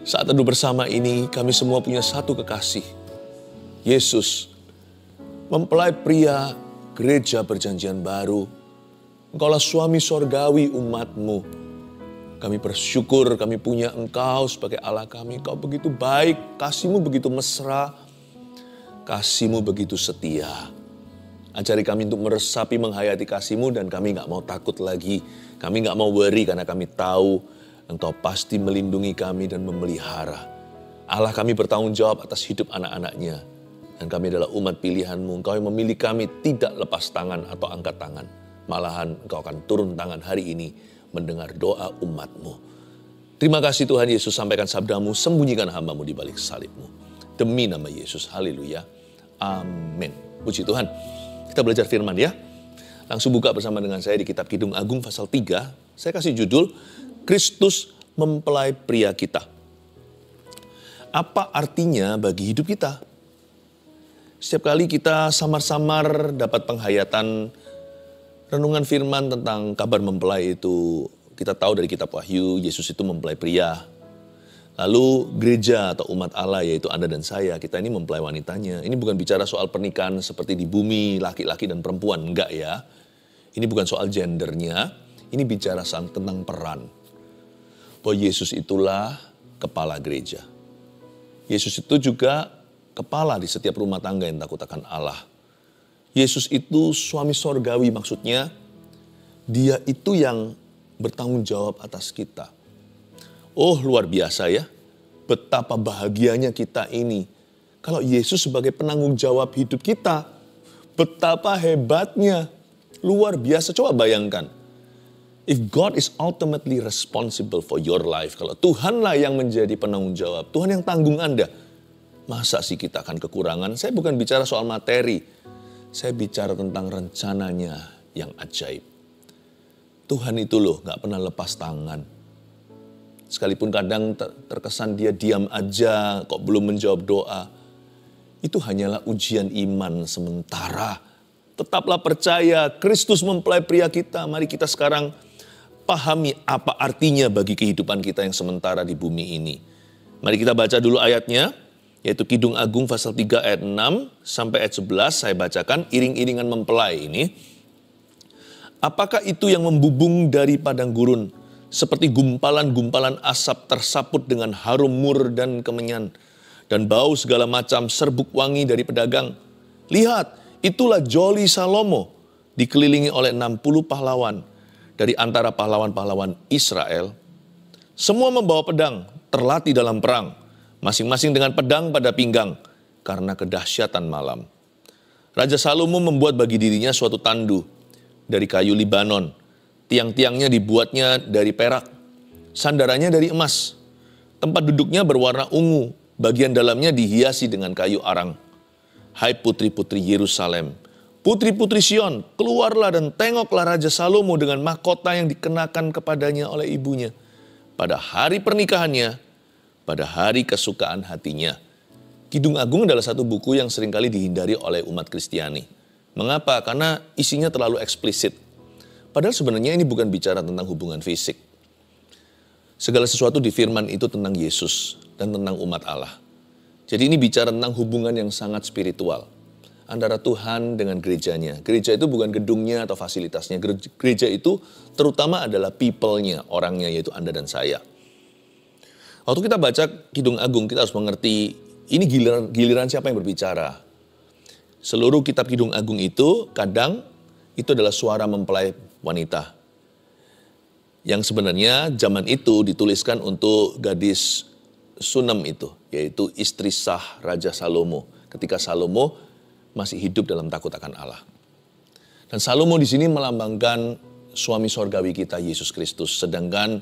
Saat teduh bersama ini, kami semua punya satu kekasih. Yesus, mempelai pria gereja perjanjian baru. Engkaulah suami sorgawi umat-Mu. Kami bersyukur kami punya Engkau sebagai Allah kami. Engkau begitu baik, kasih-Mu begitu mesra, kasih-Mu begitu setia. Ajari kami untuk meresapi menghayati kasih-Mu dan kami gak mau takut lagi. Kami gak mau worry karena kami tahu Engkau pasti melindungi kami dan memelihara. Allah kami bertanggung jawab atas hidup anak-anaknya. Dan kami adalah umat pilihan-Mu. Engkau yang memilih kami tidak lepas tangan atau angkat tangan. Malahan Engkau akan turun tangan hari ini mendengar doa umat-Mu. Terima kasih Tuhan Yesus, sampaikan sabda-Mu, sembunyikan hamba-Mu di balik salib-Mu. Demi nama Yesus, haleluya, amin. Puji Tuhan. Kita belajar firman ya. Langsung buka bersama dengan saya di kitab Kidung Agung pasal 3. Saya kasih judul, Kristus mempelai pria kita. Apa artinya bagi hidup kita? Setiap kali kita samar-samar dapat penghayatan renungan firman tentang kabar mempelai itu, kita tahu dari kitab Wahyu, Yesus itu mempelai pria. Lalu gereja atau umat Allah, yaitu Anda dan saya, kita ini mempelai wanitanya. Ini bukan bicara soal pernikahan seperti di bumi, laki-laki dan perempuan, enggak ya. Ini bukan soal gendernya, ini bicara tentang peran. Bahwa Yesus itulah kepala gereja. Yesus itu juga kepala di setiap rumah tangga yang takut akan Allah. Yesus itu suami sorgawi, maksudnya dia itu yang bertanggung jawab atas kita. Oh luar biasa ya, betapa bahagianya kita ini. Kalau Yesus sebagai penanggung jawab hidup kita, betapa hebatnya, luar biasa. Coba bayangkan. If God is ultimately responsible for your life, kalau Tuhanlah yang menjadi penanggung jawab, Tuhan yang tanggung Anda, masa sih kita akan kekurangan? Saya bukan bicara soal materi, saya bicara tentang rencananya yang ajaib. Tuhan itu loh gak pernah lepas tangan. Sekalipun kadang terkesan dia diam aja, kok belum menjawab doa. Itu hanyalah ujian iman sementara. Tetaplah percaya, Kristus mempelai pria kita. Mari kita sekarang pahami apa artinya bagi kehidupan kita yang sementara di bumi ini. Mari kita baca dulu ayatnya, yaitu Kidung Agung pasal 3 ayat 6 sampai ayat 11. Saya bacakan iring-iringan mempelai ini. Apakah itu yang membubung dari padang gurun, seperti gumpalan-gumpalan asap tersaput dengan harum mur dan kemenyan, dan bau segala macam serbuk wangi dari pedagang. Lihat, itulah Joli Salomo, dikelilingi oleh 60 pahlawan. Dari antara pahlawan-pahlawan Israel, semua membawa pedang, terlatih dalam perang, masing-masing dengan pedang pada pinggang, karena kedahsyatan malam. Raja Salomo membuat bagi dirinya suatu tandu dari kayu Libanon. Tiang-tiangnya dibuatnya dari perak, sandarannya dari emas. Tempat duduknya berwarna ungu, bagian dalamnya dihiasi dengan kayu arang. Hai putri-putri Yerusalem, putri-putri Sion, keluarlah dan tengoklah Raja Salomo dengan mahkota yang dikenakan kepadanya oleh ibunya. Pada hari pernikahannya, pada hari kesukaan hatinya. Kidung Agung adalah satu buku yang seringkali dihindari oleh umat Kristiani. Mengapa? Karena isinya terlalu eksplisit. Padahal sebenarnya ini bukan bicara tentang hubungan fisik. Segala sesuatu di firman itu tentang Yesus dan tentang umat Allah. Jadi ini bicara tentang hubungan yang sangat spiritual antara Tuhan dengan gerejanya. Gereja itu bukan gedungnya atau fasilitasnya. Gereja itu terutama adalah people-nya, orangnya, yaitu Anda dan saya. Waktu kita baca Kidung Agung, kita harus mengerti ini giliran siapa yang berbicara. Seluruh kitab Kidung Agung itu kadang itu adalah suara mempelai wanita. Yang sebenarnya zaman itu dituliskan untuk gadis Sunem itu, yaitu istri sah Raja Salomo. Ketika Salomo masih hidup dalam takut akan Allah. Dan Salomo di sini melambangkan suami sorgawi kita, Yesus Kristus. Sedangkan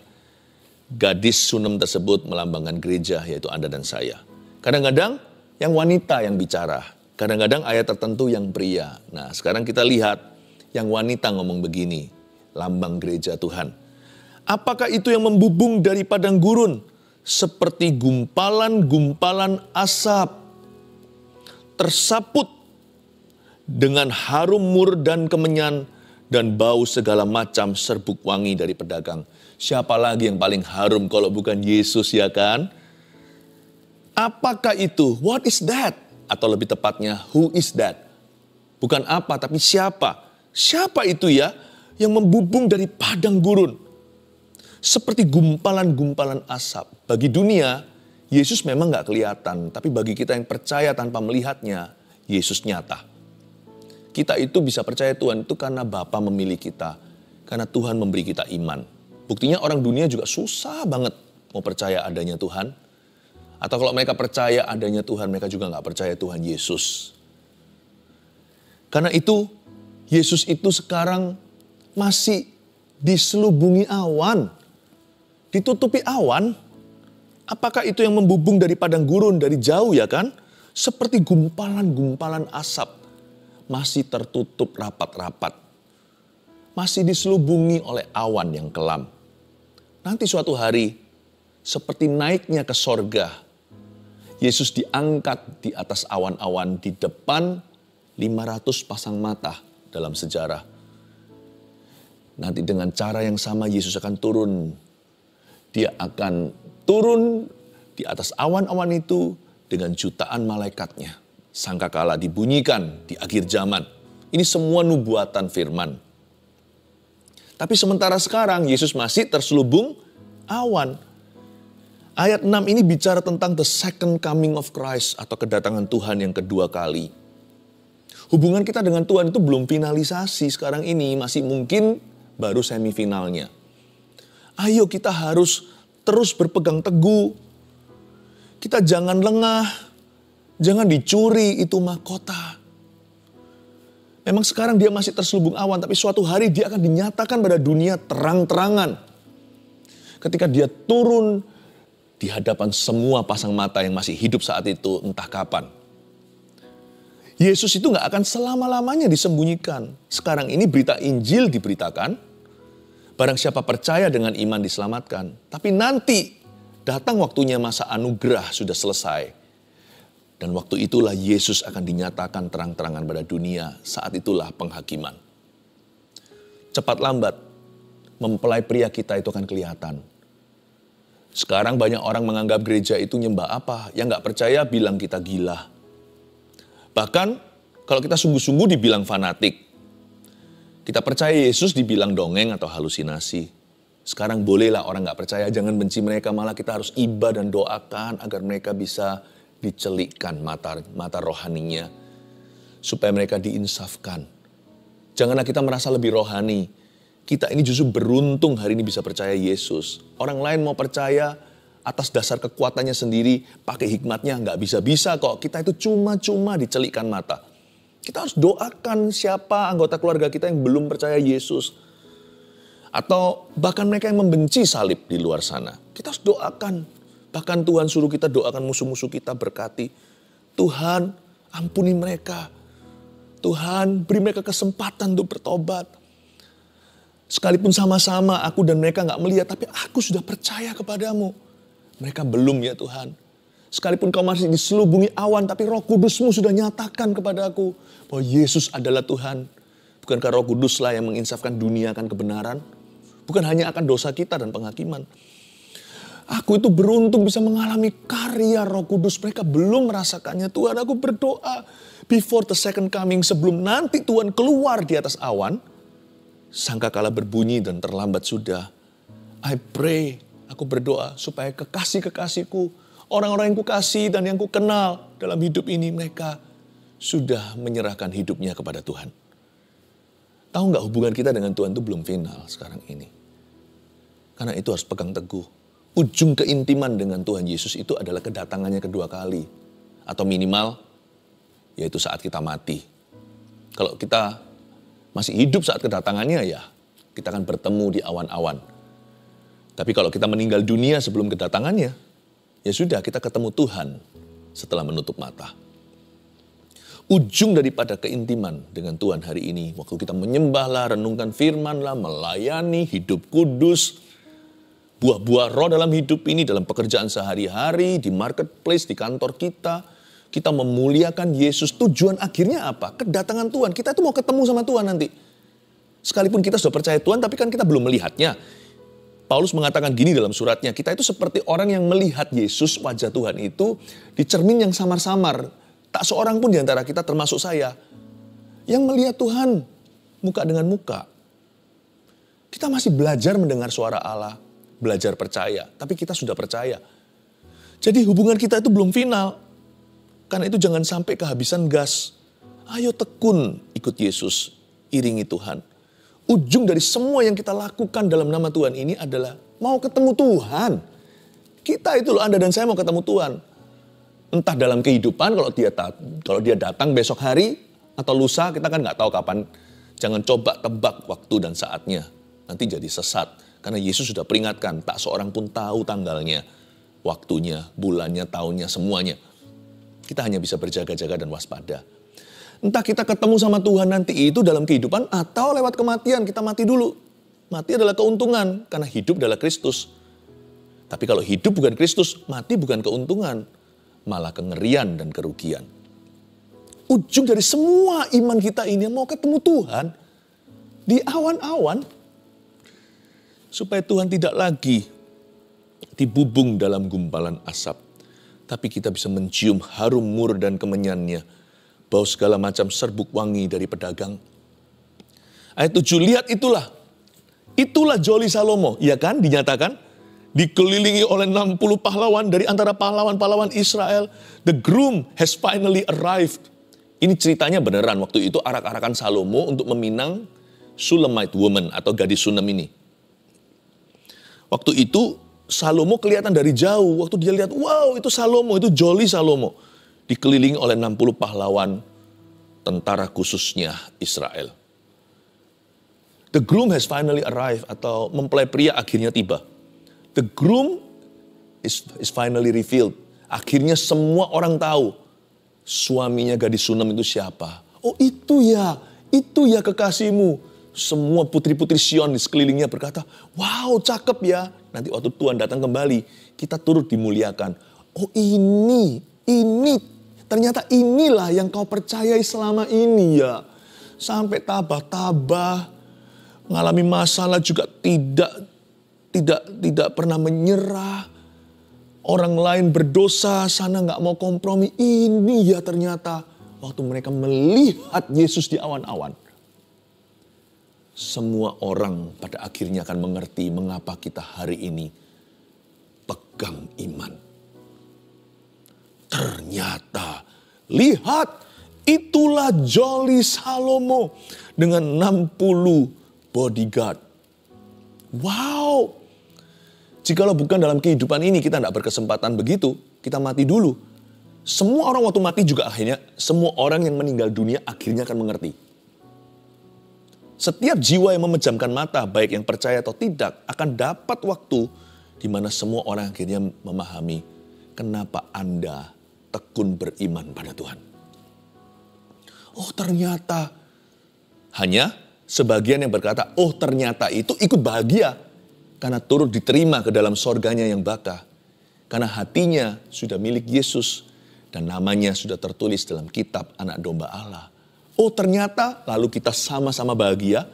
gadis Sunem tersebut melambangkan gereja, yaitu Anda dan saya. Kadang-kadang yang wanita yang bicara. Kadang-kadang ayat tertentu yang pria. Nah sekarang kita lihat yang wanita ngomong begini. Lambang gereja Tuhan. Apakah itu yang membubung dari padang gurun? Seperti gumpalan-gumpalan asap. Tersaput dengan harum mur dan kemenyan dan bau segala macam serbuk wangi dari pedagang. Siapa lagi yang paling harum kalau bukan Yesus ya kan? Apakah itu? What is that? Atau lebih tepatnya, who is that? Bukan apa, tapi siapa? Siapa itu ya yang membubung dari padang gurun? Seperti gumpalan-gumpalan asap. Bagi dunia, Yesus memang gak kelihatan. Tapi bagi kita yang percaya tanpa melihatnya, Yesus nyata. Kita itu bisa percaya Tuhan itu karena Bapa memilih kita. Karena Tuhan memberi kita iman. Buktinya orang dunia juga susah banget mau percaya adanya Tuhan. Atau kalau mereka percaya adanya Tuhan, mereka juga gak percaya Tuhan Yesus. Karena itu, Yesus itu sekarang masih diselubungi awan. Ditutupi awan. Apakah itu yang membubung dari padang gurun dari jauh ya kan? Seperti gumpalan-gumpalan asap. Masih tertutup rapat-rapat. Masih diselubungi oleh awan yang kelam. Nanti suatu hari, seperti naiknya ke sorga, Yesus diangkat di atas awan-awan di depan 500 pasang mata dalam sejarah. Nanti dengan cara yang sama Yesus akan turun. Dia akan turun di atas awan-awan itu dengan jutaan malaikatnya. Sangkakala dibunyikan di akhir zaman. Ini semua nubuatan firman. Tapi sementara sekarang Yesus masih terselubung awan. Ayat 6 ini bicara tentang the second coming of Christ atau kedatangan Tuhan yang kedua kali. Hubungan kita dengan Tuhan itu belum finalisasi sekarang ini, masih mungkin baru semifinalnya. Ayo kita harus terus berpegang teguh. Kita jangan lengah, jangan dicuri itu mahkota. Memang sekarang dia masih terselubung awan, tapi suatu hari dia akan dinyatakan pada dunia terang-terangan. Ketika dia turun di hadapan semua pasang mata yang masih hidup saat itu, entah kapan. Yesus itu gak akan selama-lamanya disembunyikan. Sekarang ini berita Injil diberitakan. Barang siapa percaya dengan iman diselamatkan. Tapi nanti datang waktunya masa anugerah sudah selesai. Dan waktu itulah Yesus akan dinyatakan terang-terangan pada dunia. Saat itulah penghakiman. Cepat lambat, mempelai pria kita itu akan kelihatan. Sekarang banyak orang menganggap gereja itu nyembah apa. Yang gak percaya bilang kita gila. Bahkan kalau kita sungguh-sungguh dibilang fanatik. Kita percaya Yesus dibilang dongeng atau halusinasi. Sekarang bolehlah orang gak percaya, jangan benci mereka. Malah kita harus ibadah dan doakan agar mereka bisa dicelikkan mata rohaninya. Supaya mereka diinsafkan. Janganlah kita merasa lebih rohani. Kita ini justru beruntung hari ini bisa percaya Yesus. Orang lain mau percaya atas dasar kekuatannya sendiri, pakai hikmatnya, nggak bisa-bisa kok. Kita itu cuma-cuma dicelikkan mata. Kita harus doakan siapa anggota keluarga kita yang belum percaya Yesus. Atau bahkan mereka yang membenci salib di luar sana. Kita harus doakan. Bahkan Tuhan suruh kita doakan musuh-musuh kita, berkati. Tuhan ampuni mereka. Tuhan beri mereka kesempatan untuk bertobat. Sekalipun sama-sama aku dan mereka gak melihat, tapi aku sudah percaya kepadamu. Mereka belum ya Tuhan. Sekalipun kau masih diselubungi awan, tapi Roh Kudus-Mu sudah nyatakan kepada aku bahwa Yesus adalah Tuhan. Bukankah Roh Kuduslah yang menginsafkan dunia akan kebenaran? Bukan hanya akan dosa kita dan penghakiman. Aku itu beruntung bisa mengalami karya Roh Kudus. Mereka belum merasakannya. Tuhan, aku berdoa before the second coming, sebelum nanti Tuhan keluar di atas awan, sangkakala berbunyi dan terlambat sudah. I pray, aku berdoa supaya kekasih-kekasihku, orang-orang yang kukasih dan yang kukenal dalam hidup ini, mereka sudah menyerahkan hidupnya kepada Tuhan. Tahu gak, hubungan kita dengan Tuhan itu belum final sekarang ini. Karena itu harus pegang teguh. Ujung keintiman dengan Tuhan Yesus itu adalah kedatangannya kedua kali. Atau minimal, yaitu saat kita mati. Kalau kita masih hidup saat kedatangannya, ya kita akan bertemu di awan-awan. Tapi kalau kita meninggal dunia sebelum kedatangannya, ya sudah, kita ketemu Tuhan setelah menutup mata. Ujung daripada keintiman dengan Tuhan hari ini, waktu kita menyembahlah, renungkan firman-lah, melayani, hidup kudus, buah-buah roh dalam hidup ini, dalam pekerjaan sehari-hari, di marketplace, di kantor kita memuliakan Yesus. Tujuan akhirnya apa? Kedatangan Tuhan. Kita itu mau ketemu sama Tuhan nanti. Sekalipun kita sudah percaya Tuhan, tapi kan kita belum melihatnya. Paulus mengatakan gini dalam suratnya, kita itu seperti orang yang melihat Yesus, wajah Tuhan itu di cermin yang samar-samar. Tak seorang pun di antara kita termasuk saya yang melihat Tuhan muka dengan muka. Kita masih belajar mendengar suara Allah, belajar percaya, tapi kita sudah percaya. Jadi hubungan kita itu belum final. Karena itu jangan sampai kehabisan gas. Ayo tekun ikut Yesus, iringi Tuhan. Ujung dari semua yang kita lakukan dalam nama Tuhan ini adalah mau ketemu Tuhan. Kita itu loh, Anda dan saya mau ketemu Tuhan. Entah dalam kehidupan, kalau dia datang besok hari atau lusa, kita kan nggak tahu kapan. Jangan coba tebak waktu dan saatnya. Nanti jadi sesat. Karena Yesus sudah peringatkan, tak seorang pun tahu tanggalnya, waktunya, bulannya, tahunnya, semuanya. Kita hanya bisa berjaga-jaga dan waspada. Entah kita ketemu sama Tuhan nanti itu dalam kehidupan atau lewat kematian, kita mati dulu. Mati adalah keuntungan, karena hidup adalah Kristus. Tapi kalau hidup bukan Kristus, mati bukan keuntungan, malah kengerian dan kerugian. Ujung dari semua iman kita ini mau ketemu Tuhan di awan-awan, supaya Tuhan tidak lagi dibubung dalam gumpalan asap, tapi kita bisa mencium harum mur dan kemenyannya, bau segala macam serbuk wangi dari pedagang. Ayat 7, lihat itulah Joli Salomo, ya kan, dinyatakan, dikelilingi oleh 60 pahlawan dari antara pahlawan-pahlawan Israel. The groom has finally arrived. Ini ceritanya beneran, waktu itu arak-arakan Salomo untuk meminang Shulamite woman atau gadis Sunem ini. Waktu itu Salomo kelihatan dari jauh, waktu dia lihat, wow itu Salomo, itu Joli Salomo. Dikelilingi oleh 60 pahlawan tentara khususnya Israel. The groom has finally arrived, atau mempelai pria akhirnya tiba. The groom is finally revealed. Akhirnya semua orang tahu suaminya gadis Sunem itu siapa. Oh itu ya kekasihmu. Semua putri-putri Sion di sekelilingnya berkata, wow cakep ya. Nanti waktu Tuhan datang kembali, kita turut dimuliakan. Oh ini. Ternyata inilah yang kau percayai selama ini ya. Sampai tabah-tabah, mengalami masalah juga tidak pernah menyerah. Orang lain berdosa, sana gak mau kompromi. Ini ya ternyata waktu mereka melihat Yesus di awan-awan. Semua orang pada akhirnya akan mengerti mengapa kita hari ini pegang iman. Ternyata, lihat, itulah Joli Salomo dengan 60 bodyguard. Wow! Jikalau bukan dalam kehidupan ini kita tidak berkesempatan begitu, kita mati dulu. Semua orang waktu mati juga akhirnya, semua orang yang meninggal dunia akhirnya akan mengerti. Setiap jiwa yang memejamkan mata, baik yang percaya atau tidak, akan dapat waktu di mana semua orang akhirnya memahami kenapa Anda tekun beriman pada Tuhan. Oh ternyata, hanya sebagian yang berkata, oh ternyata itu ikut bahagia karena turut diterima ke dalam sorganya yang baka. Karena hatinya sudah milik Yesus dan namanya sudah tertulis dalam kitab Anak Domba Allah. Oh ternyata lalu kita sama-sama bahagia,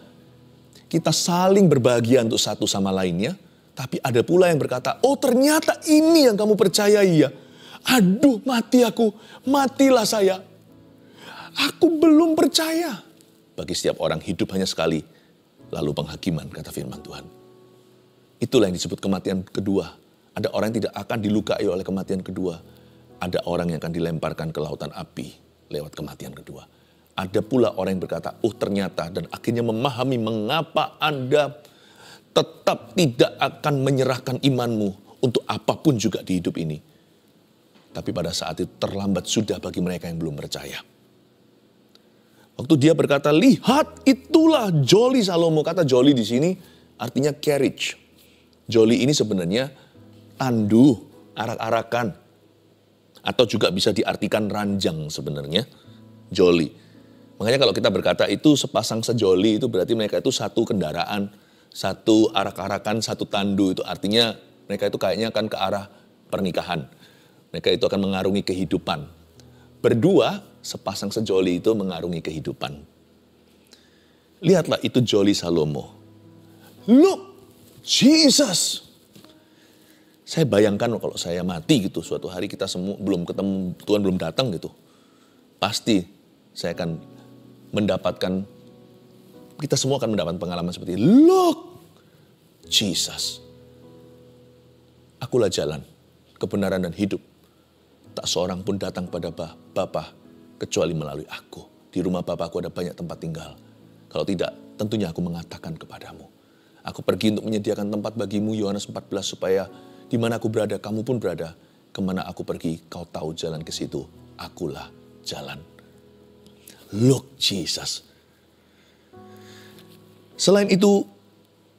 kita saling berbahagia untuk satu sama lainnya. Tapi ada pula yang berkata, oh ternyata ini yang kamu percayai ya. Aduh mati aku, matilah saya. Aku belum percaya. Bagi setiap orang hidup hanya sekali, lalu penghakiman kata firman Tuhan. Itulah yang disebut kematian kedua. Ada orang yang tidak akan dilukai oleh kematian kedua. Ada orang yang akan dilemparkan ke lautan api lewat kematian kedua. Ada pula orang yang berkata, oh ternyata, dan akhirnya memahami mengapa Anda tetap tidak akan menyerahkan imanmu untuk apapun juga di hidup ini. Tapi pada saat itu terlambat sudah bagi mereka yang belum percaya. Waktu dia berkata, lihat itulah Joli Salomo. Kata Joli di sini artinya carriage. Joli ini sebenarnya tandu, arak-arakan. Atau juga bisa diartikan ranjang sebenarnya. Joli. Makanya kalau kita berkata itu sepasang sejoli, itu berarti mereka itu satu kendaraan, satu arak-arakan, satu tandu. Itu artinya mereka itu kayaknya akan ke arah pernikahan. Mereka itu akan mengarungi kehidupan. Berdua, sepasang sejoli itu mengarungi kehidupan. Lihatlah itu Joli Salomo. Look, Jesus. Saya bayangkan kalau saya mati gitu, suatu hari kita semua belum ketemu, Tuhan belum datang gitu. Pasti saya akan mendapatkan, kita semua akan mendapatkan pengalaman seperti, look, Jesus. Akulah jalan, kebenaran dan hidup. Tak seorang pun datang pada Bapa kecuali melalui aku. Di rumah Bapakku ada banyak tempat tinggal. Kalau tidak, tentunya aku mengatakan kepadamu. Aku pergi untuk menyediakan tempat bagimu, Yohanes 14, supaya di mana aku berada, kamu pun berada. Kemana aku pergi, kau tahu jalan ke situ. Akulah jalan. Look, Jesus. Selain itu,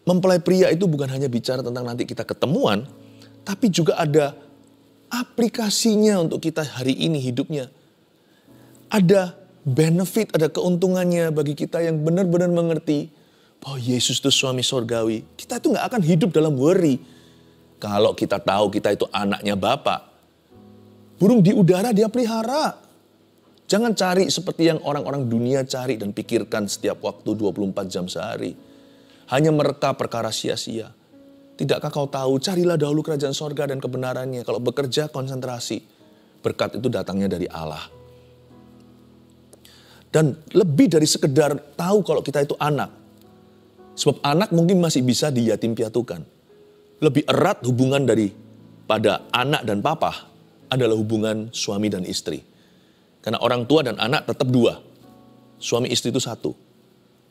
mempelai pria itu bukan hanya bicara tentang nanti kita ketemuan, tapi juga ada aplikasinya untuk kita hari ini hidupnya. Ada benefit, ada keuntungannya bagi kita yang benar-benar mengerti bahwa Yesus itu suami sorgawi. Kita itu gak akan hidup dalam worry. Kalau kita tahu kita itu anaknya Bapa. Burung di udara dia pelihara. Jangan cari seperti yang orang-orang dunia cari dan pikirkan setiap waktu 24 jam sehari. Hanya mereka perkara sia-sia. Tidakkah kau tahu, carilah dahulu kerajaan sorga dan kebenarannya. Kalau bekerja konsentrasi. Berkat itu datangnya dari Allah. Dan lebih dari sekedar tahu kalau kita itu anak. Sebab anak mungkin masih bisa diyatim piatukan. Lebih erat hubungan daripada anak dan papa adalah hubungan suami dan istri. Karena orang tua dan anak tetap dua. Suami istri itu satu.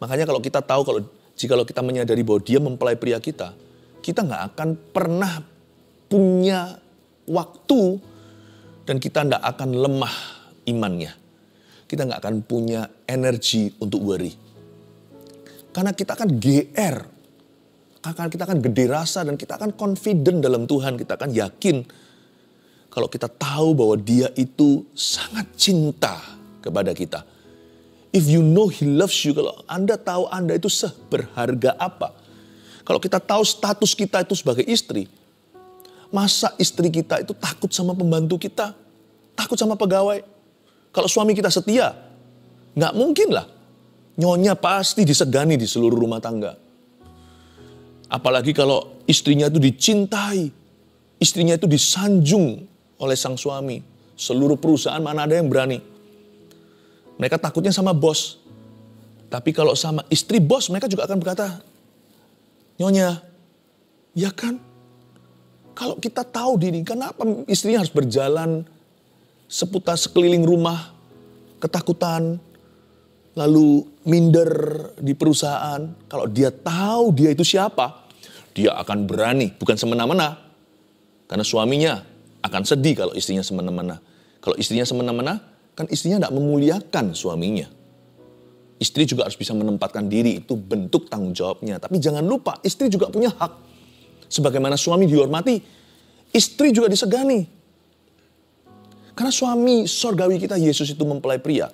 Makanya kalau kita tahu, jikalau kita menyadari bahwa dia mempelai pria kita nggak akan pernah punya waktu dan kita nggak akan lemah imannya. Kita nggak akan punya energi untuk worry. Karena kita akan GR. Kita akan gede rasa dan kita akan confident dalam Tuhan. Kita akan yakin kalau kita tahu bahwa dia itu sangat cinta kepada kita. If you know he loves you, kalau Anda tahu Anda itu seberharga apa. Kalau kita tahu status kita itu sebagai istri, masa istri kita itu takut sama pembantu kita, takut sama pegawai. Kalau suami kita setia, nggak mungkin lah. Nyonya pasti disegani di seluruh rumah tangga. Apalagi kalau istrinya itu dicintai, istrinya itu disanjung oleh sang suami. Seluruh perusahaan mana ada yang berani. Mereka takutnya sama bos. Tapi kalau sama istri bos, mereka juga akan berkata, Nyonya, ya kan? Kalau kita tahu diri, kenapa istrinya harus berjalan seputar sekeliling rumah, ketakutan, lalu minder di perusahaan. Kalau dia tahu dia itu siapa, dia akan berani, bukan semena-mena. Karena suaminya akan sedih kalau istrinya semena-mena. Kalau istrinya semena-mena, kan istrinya tidak memuliakan suaminya. Istri juga harus bisa menempatkan diri, itu bentuk tanggung jawabnya. Tapi jangan lupa, istri juga punya hak. Sebagaimana suami dihormati, istri juga disegani. Karena suami sorgawi kita, Yesus itu mempelai pria.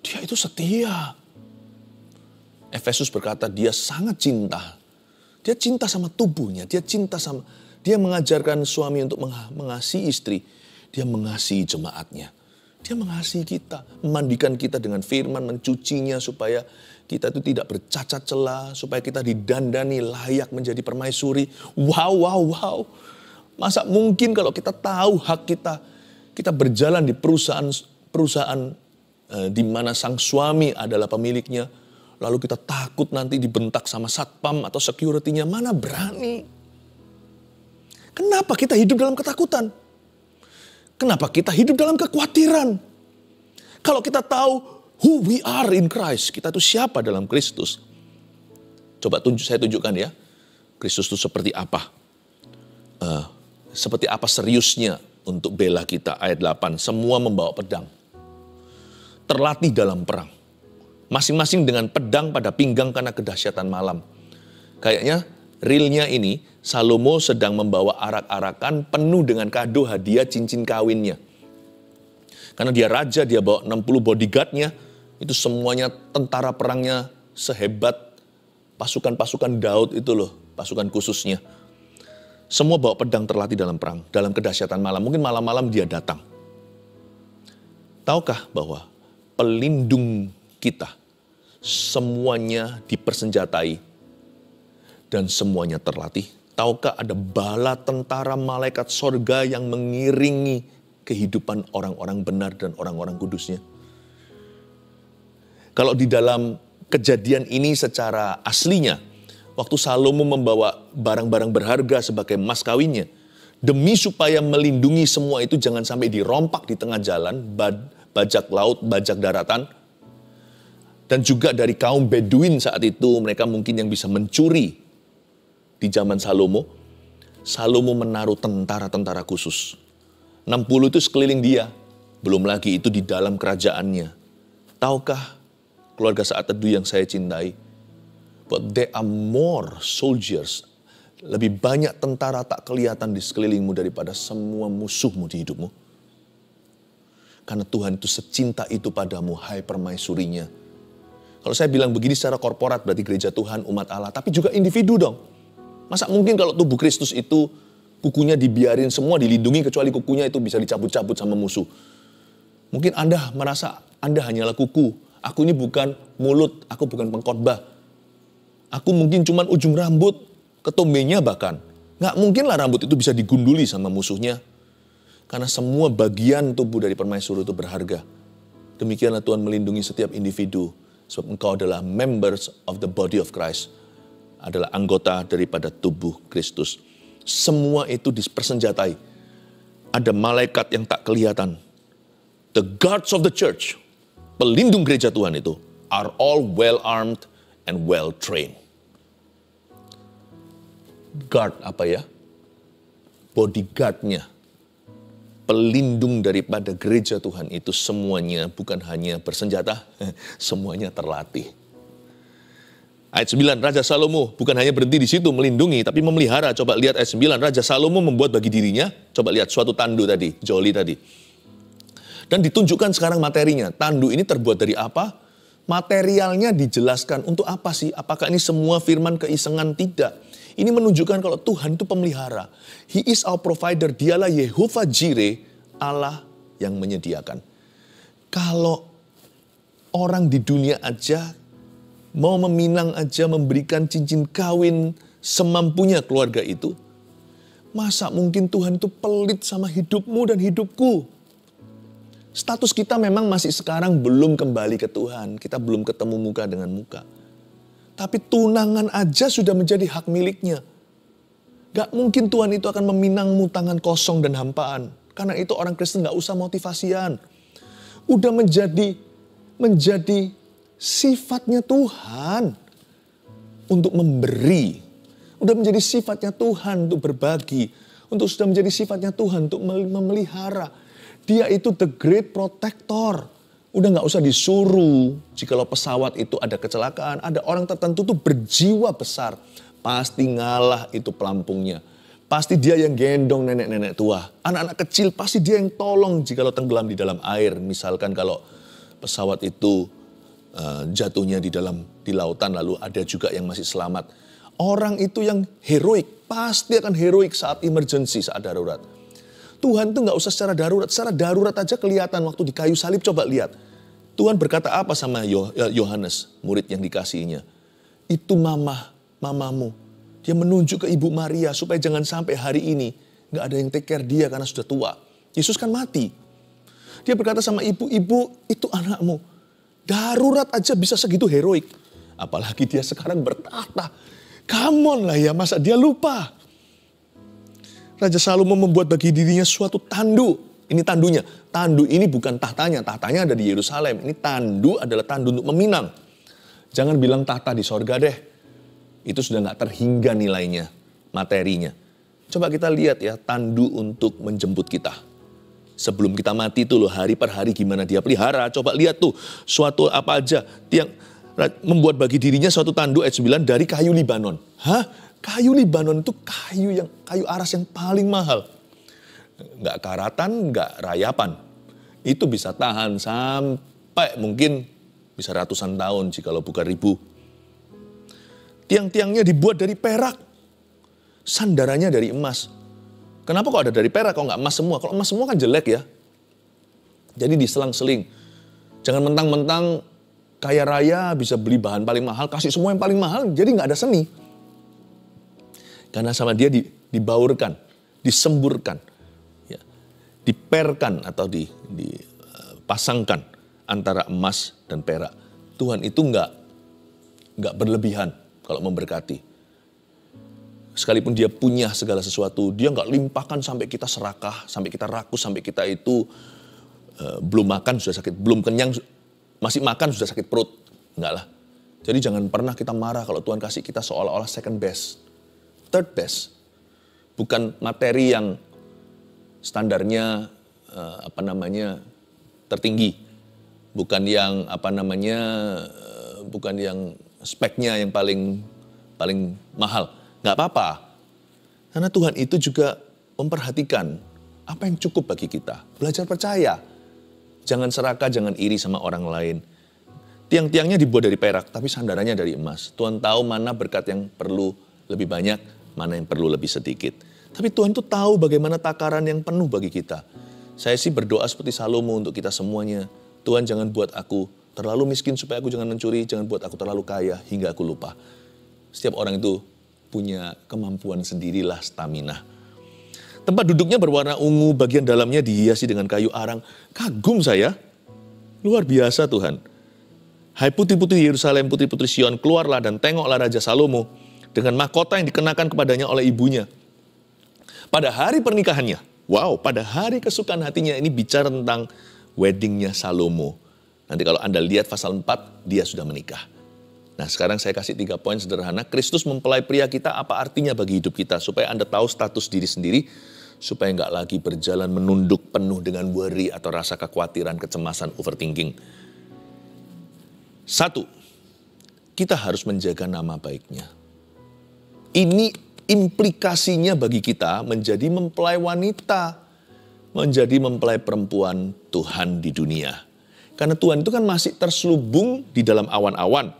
Dia itu setia. Efesus berkata dia sangat cinta. Dia cinta sama tubuhnya. Dia mengajarkan suami untuk mengasihi istri. Dia mengasihi jemaatnya. Dia mengasihi kita. Memandikan kita dengan firman. Mencucinya supaya kita itu tidak bercacat celah. Supaya kita didandani layak menjadi permaisuri. Wow. Masa mungkin kalau kita tahu hak kita. Kita berjalan di perusahaan di mana sang suami adalah pemiliknya, lalu kita takut nanti dibentak sama satpam atau security-nya, mana berani. Kenapa kita hidup dalam ketakutan? Kenapa kita hidup dalam kekhawatiran? Kalau kita tahu who we are in Christ, kita itu siapa dalam Kristus. Coba saya tunjukkan ya, Kristus itu seperti apa. Seperti apa seriusnya untuk bela kita. Ayat 8, semua membawa pedang. Terlatih dalam perang. Masing-masing dengan pedang pada pinggang karena kedahsyatan malam. Kayaknya realnya ini, Salomo sedang membawa arak-arakan penuh dengan kado hadiah cincin kawinnya. Karena dia raja, dia bawa 60 bodyguard-nya. Itu semuanya tentara perangnya sehebat pasukan-pasukan Daud itu loh, pasukan khususnya. Semua bawa pedang terlatih dalam perang, dalam kedahsyatan malam. Mungkin malam-malam dia datang. Tahukah bahwa pelindung kita semuanya dipersenjatai dan semuanya terlatih. Tahukah ada bala tentara malaikat sorga yang mengiringi kehidupan orang-orang benar dan orang-orang kudusnya? Kalau di dalam kejadian ini secara aslinya, waktu Salomo membawa barang-barang berharga sebagai mas kawinnya, demi supaya melindungi semua itu jangan sampai dirompak di tengah jalan, bajak laut, bajak daratan, dan juga dari kaum Beduin saat itu, mereka mungkin yang bisa mencuri di zaman Salomo. Salomo menaruh tentara-tentara khusus. 60 itu sekeliling dia, belum lagi itu di dalam kerajaannya. Tahukah keluarga Saat Teduh yang saya cintai, but there are more soldiers, lebih banyak tentara tak kelihatan di sekelilingmu daripada semua musuhmu di hidupmu. Karena Tuhan itu secinta itu padamu, hai permaisurinya. Kalau saya bilang begini secara korporat berarti gereja Tuhan, umat Allah, tapi juga individu dong. Masa mungkin kalau tubuh Kristus itu kukunya dibiarin semua, dilindungi kecuali kukunya itu bisa dicabut-cabut sama musuh. Mungkin Anda merasa Anda hanyalah kuku. Aku ini bukan mulut, aku bukan pengkhotbah. Aku mungkin cuma ujung rambut, ketombenya bahkan. Nggak mungkin lah rambut itu bisa digunduli sama musuhnya. Karena semua bagian tubuh dari permaisuri itu berharga. Demikianlah Tuhan melindungi setiap individu. Sebab engkau adalah members of the body of Christ. Adalah anggota daripada tubuh Kristus. Semua itu dipersenjatai. Ada malaikat yang tak kelihatan. The guards of the church, pelindung gereja Tuhan itu, are all well armed and well trained. Guard apa ya? Bodyguardnya. Pelindung daripada gereja Tuhan itu semuanya bukan hanya bersenjata, semuanya terlatih. Ayat 9, Raja Salomo bukan hanya berhenti di situ melindungi, tapi memelihara. Coba lihat ayat 9, Raja Salomo membuat bagi dirinya, coba lihat suatu tandu tadi, joli tadi. Dan ditunjukkan sekarang materinya. Tandu ini terbuat dari apa? Materialnya dijelaskan untuk apa sih? Apakah ini semua firman keisengan? Tidak. Ini menunjukkan kalau Tuhan itu pemelihara. He is our provider. Dialah Yehovah Jireh, Allah yang menyediakan. Kalau orang di dunia aja mau meminang aja, memberikan cincin kawin semampunya keluarga itu, masa mungkin Tuhan itu pelit sama hidupmu dan hidupku? Status kita memang masih sekarang belum kembali ke Tuhan. Kita belum ketemu muka dengan muka. Tapi tunangan aja sudah menjadi hak miliknya. Gak mungkin Tuhan itu akan meminangmu tangan kosong dan hampaan. Karena itu orang Kristen gak usah motivasian. Udah menjadi sifatnya Tuhan untuk memberi. Udah menjadi sifatnya Tuhan untuk berbagi. Sudah menjadi sifatnya Tuhan untuk memelihara. Dia itu the great protector. Udah gak usah disuruh. Jikalau pesawat itu ada kecelakaan, ada orang tertentu tuh berjiwa besar. Pasti ngalah itu pelampungnya. Pasti dia yang gendong nenek-nenek tua. Anak-anak kecil pasti dia yang tolong jikalau tenggelam di dalam air. Misalkan kalau pesawat itu jatuhnya di lautan, lalu ada juga yang masih selamat. Orang itu yang heroik, pasti akan heroik saat emergency, saat darurat. Tuhan tuh gak usah secara darurat aja kelihatan waktu di kayu salib. Coba lihat, Tuhan berkata apa sama Yohanes, murid yang dikasihinya. Itu mamamu. Dia menunjuk ke Ibu Maria supaya jangan sampai hari ini gak ada yang take care dia karena sudah tua. Yesus kan mati. Dia berkata sama ibu itu anakmu. Darurat aja bisa segitu heroik. Apalagi dia sekarang bertahta. Come on lah ya, masa dia lupa. Raja Salomo membuat bagi dirinya suatu tandu. Ini tandunya. Tandu ini bukan tahtanya. Tahtanya ada di Yerusalem. Ini tandu adalah tandu untuk meminang. Jangan bilang tahta di sorga deh. Itu sudah gak terhingga nilainya, materinya. Coba kita lihat ya, tandu untuk menjemput kita. Sebelum kita mati tuh loh, hari per hari gimana dia pelihara. Coba lihat tuh, suatu apa aja. Yang membuat bagi dirinya suatu tandu ayat 9 dari kayu Libanon. Hah? Kayu Libanon itu kayu aras yang paling mahal. Nggak karatan, nggak rayapan. Itu bisa tahan sampai mungkin bisa ratusan tahun jikalau bukan ribu. Tiang-tiangnya dibuat dari perak. Sandarannya dari emas. Kenapa kok ada dari perak, kok nggak emas semua? Kalau emas semua kan jelek ya. Jadi diselang-seling. Jangan mentang-mentang kaya raya bisa beli bahan paling mahal, kasih semua yang paling mahal, jadi nggak ada seni. Karena sama dia dibaurkan, disemburkan, ya, diperkan atau dipasangkan antara emas dan perak. Tuhan itu nggak berlebihan kalau memberkati. Sekalipun dia punya segala sesuatu, dia nggak limpahkan sampai kita serakah, sampai kita rakus, sampai kita itu belum makan sudah sakit, belum kenyang, masih makan sudah sakit perut. Enggak lah. Jadi jangan pernah kita marah kalau Tuhan kasih kita seolah-olah second best, third best. Bukan materi yang standarnya tertinggi. Bukan yang bukan yang speknya yang paling mahal. Enggak apa-apa. Karena Tuhan itu juga memperhatikan apa yang cukup bagi kita. Belajar percaya. Jangan serakah, jangan iri sama orang lain. Tiang-tiangnya dibuat dari perak, tapi sandarannya dari emas. Tuhan tahu mana berkat yang perlu lebih banyak, mana yang perlu lebih sedikit. Tapi Tuhan tuh tahu bagaimana takaran yang penuh bagi kita. Saya sih berdoa seperti Salomo untuk kita semuanya. Tuhan jangan buat aku terlalu miskin supaya aku jangan mencuri, jangan buat aku terlalu kaya hingga aku lupa. Setiap orang itu punya kemampuan sendirilah, stamina. Tempat duduknya berwarna ungu, bagian dalamnya dihiasi dengan kayu arang. Kagum saya, luar biasa Tuhan. Hai putri-putri Yerusalem, putri-putri Sion, keluarlah dan tengoklah Raja Salomo dengan mahkota yang dikenakan kepadanya oleh ibunya. Pada hari pernikahannya, pada hari kesukaan hatinya, ini bicara tentang weddingnya Salomo. Nanti kalau Anda lihat pasal 4, dia sudah menikah. Nah sekarang saya kasih 3 poin sederhana. Kristus mempelai pria kita, apa artinya bagi hidup kita? Supaya Anda tahu status diri sendiri, supaya nggak lagi berjalan menunduk penuh dengan worry atau rasa kekhawatiran, kecemasan, overthinking. 1, kita harus menjaga nama baiknya. Ini implikasinya bagi kita menjadi mempelai wanita, menjadi mempelai perempuan Tuhan di dunia. Karena Tuhan itu kan masih terselubung di dalam awan-awan.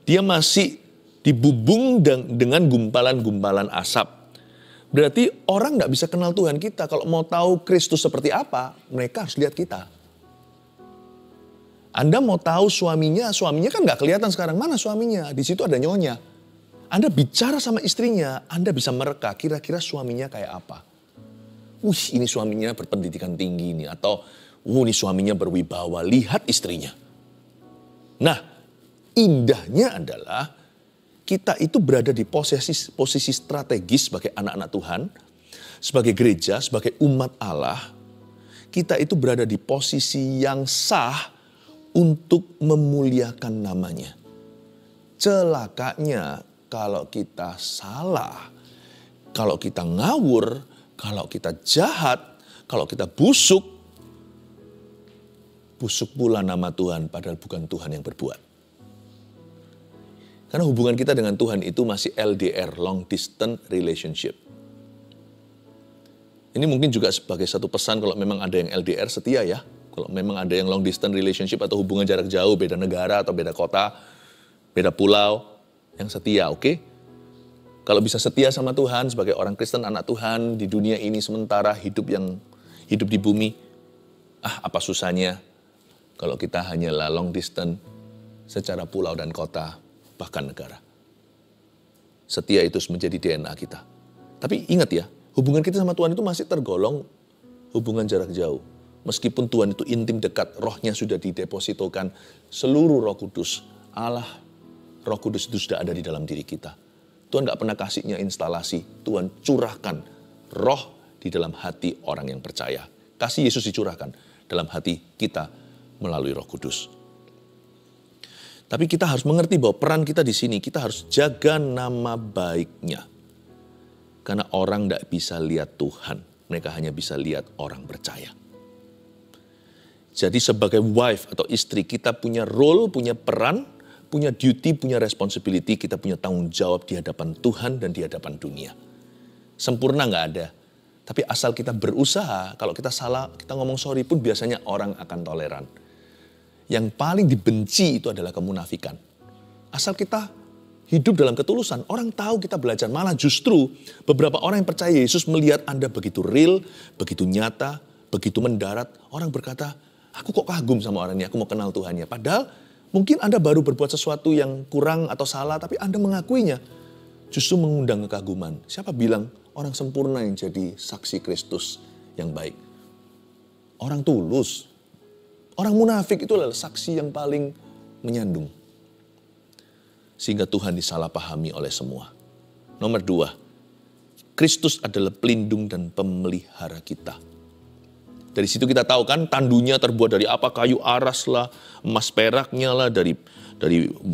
Dia masih dibubung dengan gumpalan-gumpalan asap. Berarti orang nggak bisa kenal Tuhan kita. Kalau mau tahu Kristus seperti apa, mereka harus lihat kita. Anda mau tahu suaminya kan nggak kelihatan sekarang. Mana suaminya? Di situ ada nyonya. Anda bicara sama istrinya, Anda bisa mereka kira-kira suaminya kayak apa. Ini suaminya berpendidikan tinggi nih. Atau, ini suaminya berwibawa. Lihat istrinya. Nah, indahnya adalah kita itu berada di posisi strategis sebagai anak-anak Tuhan. Sebagai gereja, sebagai umat Allah. Kita itu berada di posisi yang sah untuk memuliakan namanya. Celakanya kalau kita salah, kalau kita ngawur, kalau kita jahat, kalau kita busuk pula nama Tuhan padahal bukan Tuhan yang berbuat. Karena hubungan kita dengan Tuhan itu masih LDR, long distance relationship. Ini mungkin juga sebagai satu pesan kalau memang ada yang LDR setia ya. Kalau memang ada yang long distance relationship atau hubungan jarak jauh, beda negara atau beda kota, beda pulau, yang setia, oke? Kalau bisa setia sama Tuhan sebagai orang Kristen, anak Tuhan di dunia ini sementara hidup di bumi, apa susahnya kalau kita hanyalah long distance secara pulau dan kota, bahkan negara. Setia itu menjadi DNA kita. Tapi ingat ya, hubungan kita sama Tuhan itu masih tergolong hubungan jarak jauh. Meskipun Tuhan itu intim dekat, rohnya sudah didepositokan, seluruh Roh Kudus, Allah, Roh Kudus itu sudah ada di dalam diri kita. Tuhan gak pernah kasihnya instalasi, Tuhan curahkan roh di dalam hati orang yang percaya. Kasih Yesus dicurahkan dalam hati kita melalui Roh Kudus. Tapi kita harus mengerti bahwa peran kita di sini, kita harus jaga nama baiknya. Karena orang gak bisa lihat Tuhan, mereka hanya bisa lihat orang percaya. Jadi sebagai wife atau istri kita punya role, punya peran, punya duty, punya responsibility, kita punya tanggung jawab di hadapan Tuhan dan di hadapan dunia. Sempurna nggak ada. Tapi asal kita berusaha, kalau kita salah, kita ngomong sorry pun biasanya orang akan toleran. Yang paling dibenci itu adalah kemunafikan. Asal kita hidup dalam ketulusan, orang tahu kita belajar. Malah justru beberapa orang yang percaya Yesus melihat Anda begitu real, begitu nyata, begitu mendarat. Orang berkata, aku kok kagum sama orang ini, aku mau kenal Tuhannya. Padahal mungkin Anda baru berbuat sesuatu yang kurang atau salah, tapi Anda mengakuinya. justru mengundang kekaguman. Siapa bilang orang sempurna yang jadi saksi Kristus yang baik? Orang tulus. Orang munafik itu adalah saksi yang paling menyandung. Sehingga Tuhan disalahpahami oleh semua. Nomor 2, Kristus adalah pelindung dan pemelihara kita. Dari situ kita tahu kan tandunya terbuat dari apa? Kayu aras lah, emas peraknya lah, dari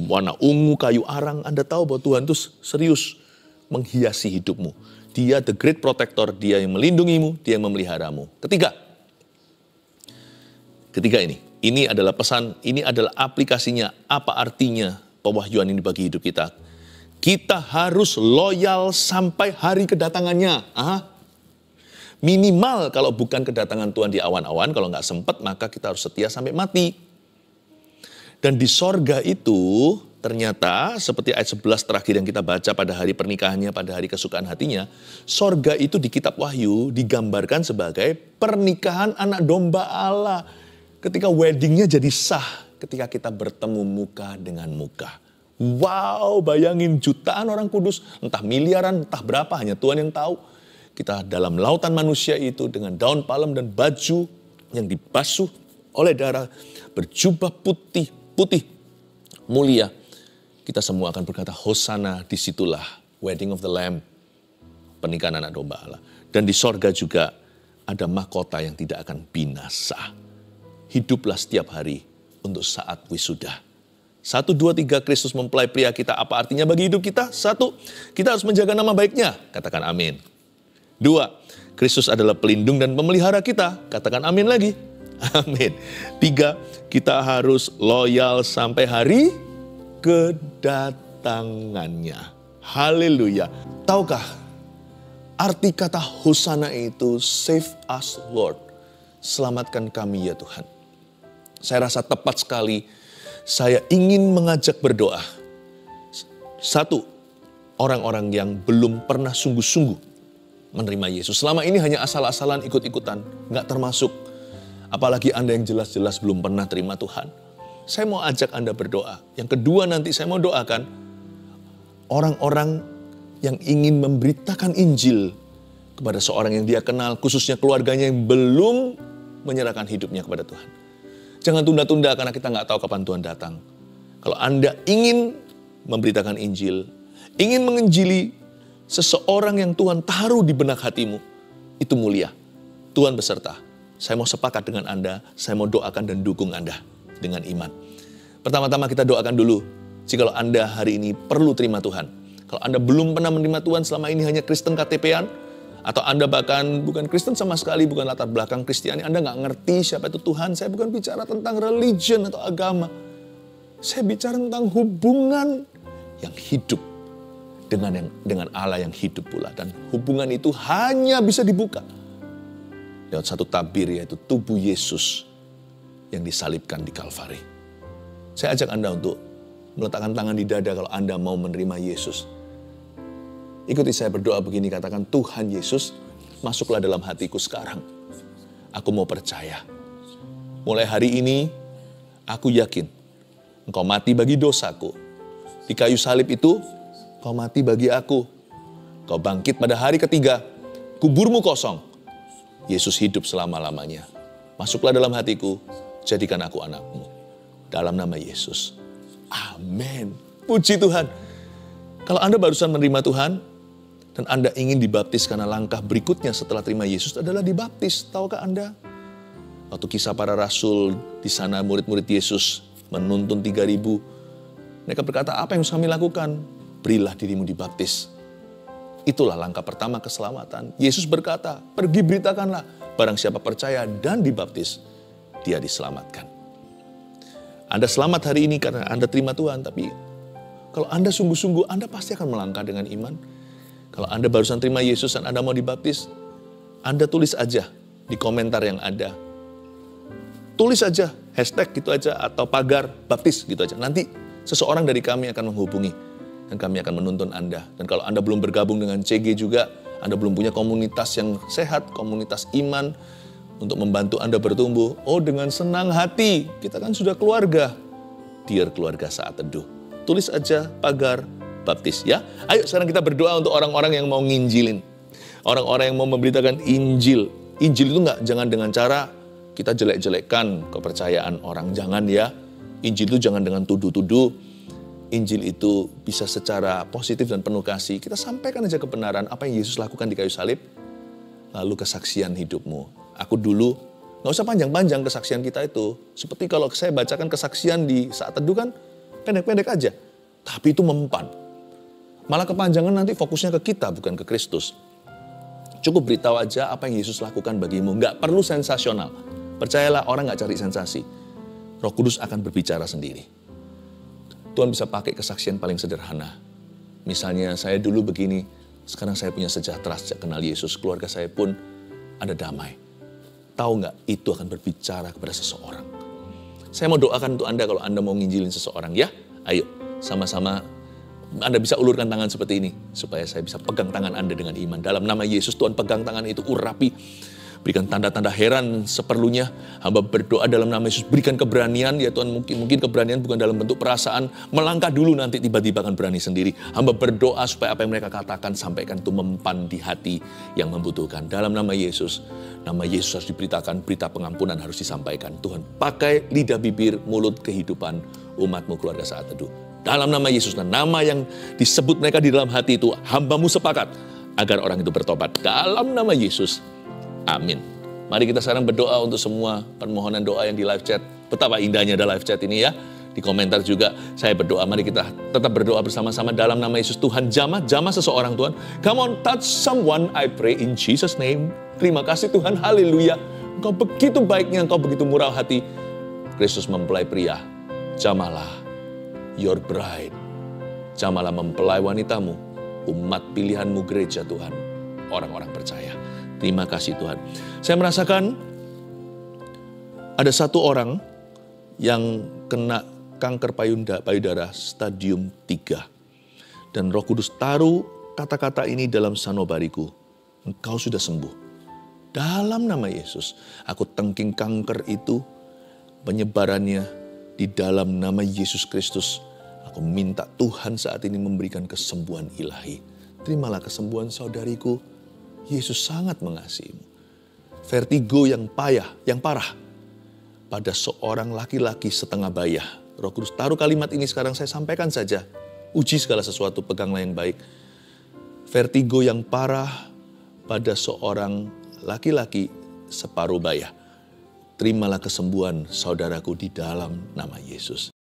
warna ungu, kayu arang. Anda tahu bahwa Tuhan itu serius menghiasi hidupmu. Dia the great protector, dia yang melindungimu, dia yang memeliharamu. Ketiga ini adalah pesan, ini adalah aplikasinya, apa artinya pewahyuan ini bagi hidup kita. Kita harus loyal sampai hari kedatangannya. Minimal kalau bukan kedatangan Tuhan di awan-awan, kalau nggak sempat maka kita harus setia sampai mati. Dan di sorga itu ternyata seperti ayat 11 terakhir yang kita baca pada hari pernikahannya, pada hari kesukaan hatinya. Sorga itu di kitab Wahyu digambarkan sebagai pernikahan anak domba Allah. Ketika weddingnya jadi sah, ketika kita bertemu muka dengan muka. Wow, bayangin jutaan orang kudus, entah miliaran, entah berapa, hanya Tuhan yang tahu. Kita dalam lautan manusia itu dengan daun palem dan baju yang dibasuh oleh darah, berjubah putih mulia. Kita semua akan berkata, Hosana, disitulah wedding of the Lamb, pernikahan anak domba Allah. Dan di sorga juga ada mahkota yang tidak akan binasa. Hiduplah setiap hari untuk saat wisuda. 1, 2, 3, Kristus mempelai pria kita. Apa artinya bagi hidup kita? 1, kita harus menjaga nama baiknya. Katakan amin. 2, Kristus adalah pelindung dan pemelihara kita. Katakan amin lagi. Amin. 3, kita harus loyal sampai hari kedatangannya. Haleluya. Tahukah arti kata Hosana itu save us Lord. Selamatkan kami ya Tuhan. Saya rasa tepat sekali. Saya ingin mengajak berdoa. 1, orang-orang yang belum pernah sungguh-sungguh menerima Yesus. Selama ini hanya asal-asalan ikut-ikutan, nggak termasuk. Apalagi Anda yang jelas-jelas belum pernah terima Tuhan. Saya mau ajak Anda berdoa. Yang kedua nanti saya mau doakan orang-orang yang ingin memberitakan Injil kepada seorang yang dia kenal, khususnya keluarganya yang belum menyerahkan hidupnya kepada Tuhan. Jangan tunda-tunda karena kita nggak tahu kapan Tuhan datang. Kalau Anda ingin memberitakan Injil, ingin menginjili seseorang yang Tuhan taruh di benak hatimu, itu mulia. Tuhan beserta. Saya mau sepakat dengan Anda, saya mau doakan dan dukung Anda dengan iman. Pertama-tama kita doakan dulu, jikalau Anda hari ini perlu terima Tuhan. Kalau Anda belum pernah menerima Tuhan, selama ini hanya Kristen KTP-an, atau Anda bahkan bukan Kristen sama sekali, bukan latar belakang Kristiani, Anda nggak ngerti siapa itu Tuhan. Saya bukan bicara tentang religion atau agama. Saya bicara tentang hubungan yang hidup dengan Allah yang hidup pula. Dan hubungan itu hanya bisa dibuka lewat satu tabir, yaitu tubuh Yesus yang disalibkan di Kalvari. Saya ajak Anda untuk meletakkan tangan di dada kalau Anda mau menerima Yesus. Ikuti saya berdoa begini, katakan, Tuhan Yesus, masuklah dalam hatiku sekarang. Aku mau percaya. Mulai hari ini, aku yakin Engkau mati bagi dosaku. Di kayu salib itu, Kau mati bagi aku. Kau bangkit pada hari ketiga. Kuburmu kosong. Yesus hidup selama-lamanya. Masuklah dalam hatiku. Jadikan aku anakmu. Dalam nama Yesus. Amin. Puji Tuhan. Kalau Anda barusan menerima Tuhan, dan Anda ingin dibaptis karena langkah berikutnya setelah terima Yesus adalah dibaptis. Tahukah Anda? Waktu Kisah Para Rasul, di sana murid-murid Yesus menuntun 3.000. Mereka berkata, apa yang harus kami lakukan? Berilah dirimu dibaptis. Itulah langkah pertama keselamatan. Yesus berkata, pergi beritakanlah. Barang siapa percaya dan dibaptis, dia diselamatkan. Anda selamat hari ini karena Anda terima Tuhan. Tapi kalau Anda sungguh-sungguh, Anda pasti akan melangkah dengan iman. Kalau Anda barusan terima Yesus dan Anda mau dibaptis, Anda tulis aja di komentar yang ada. Tulis aja, hashtag gitu aja, atau pagar baptis gitu aja. Nanti seseorang dari kami akan menghubungi. Dan kami akan menuntun Anda. Dan kalau Anda belum bergabung dengan CG juga, Anda belum punya komunitas yang sehat, komunitas iman, untuk membantu Anda bertumbuh. Oh, dengan senang hati, kita kan sudah keluarga. Dear keluarga saat teduh. Tulis aja pagar baptis ya. Ayo sekarang kita berdoa untuk orang-orang yang mau nginjilin. Orang-orang yang mau memberitakan Injil. Injil itu jangan dengan cara kita jelek-jelekkan kepercayaan orang. Jangan ya. Injil itu jangan dengan tuduh-tuduh. Injil itu bisa secara positif dan penuh kasih. Kita sampaikan aja kebenaran apa yang Yesus lakukan di kayu salib. Lalu kesaksian hidupmu. Aku dulu, gak usah panjang-panjang kesaksian kita itu. Seperti kalau saya bacakan kesaksian di saat teduh kan, pendek-pendek aja. Tapi itu mempan. Malah kepanjangan nanti fokusnya ke kita, bukan ke Kristus. Cukup beritahu aja apa yang Yesus lakukan bagimu. Gak perlu sensasional. Percayalah, orang gak cari sensasi. Roh Kudus akan berbicara sendiri. Tuhan bisa pakai kesaksian paling sederhana. Misalnya saya dulu begini, sekarang saya punya sejahtera sejak kenal Yesus. Keluarga saya pun ada damai. Tahu nggak, itu akan berbicara kepada seseorang. Saya mau doakan untuk Anda kalau Anda mau nginjilin seseorang ya. Ayo, sama-sama Anda bisa ulurkan tangan seperti ini. Supaya saya bisa pegang tangan Anda dengan iman. Dalam nama Yesus, Tuhan pegang tangan itu, urapi. Berikan tanda-tanda heran seperlunya. Hamba berdoa dalam nama Yesus, berikan keberanian. Ya Tuhan, mungkin keberanian bukan dalam bentuk perasaan. Melangkah dulu, nanti tiba-tiba akan berani sendiri. Hamba berdoa supaya apa yang mereka katakan, sampaikan itu mempan di hati yang membutuhkan. Dalam nama Yesus harus diberitakan, berita pengampunan harus disampaikan. Tuhan, pakai lidah, bibir, mulut, kehidupan umat-Mu keluarga saat teduh. Dalam nama Yesus, dan nama yang disebut mereka di dalam hati itu, hamba-Mu sepakat agar orang itu bertobat. Dalam nama Yesus. Amin. Mari kita sekarang berdoa untuk semua permohonan doa yang di live chat. Betapa indahnya ada live chat ini ya. Di komentar juga saya berdoa. Mari kita tetap berdoa bersama-sama dalam nama Yesus. Tuhan, jamah seseorang Tuhan. Come on, touch someone, I pray in Jesus name. Terima kasih Tuhan, haleluya. Engkau begitu baiknya, Engkau begitu murah hati. Kristus mempelai pria, jamahlah your bride. Jamahlah mempelai wanitamu, umat pilihanmu gereja Tuhan. Orang-orang percaya. Terima kasih Tuhan. Saya merasakan ada satu orang yang kena kanker payudara stadium 3. Dan Roh Kudus taruh kata-kata ini dalam sanubariku. Engkau sudah sembuh. Dalam nama Yesus, aku tengking kanker itu, penyebarannya di dalam nama Yesus Kristus. Aku minta Tuhan saat ini memberikan kesembuhan ilahi. Terimalah kesembuhan saudariku. Yesus sangat mengasihimu. Vertigo yang parah pada seorang laki-laki setengah bayah. Roh Kudus taruh kalimat ini sekarang, saya sampaikan saja. Uji segala sesuatu, peganglah yang baik. Vertigo yang parah pada seorang laki-laki separuh bayah. Terimalah kesembuhan saudaraku di dalam nama Yesus.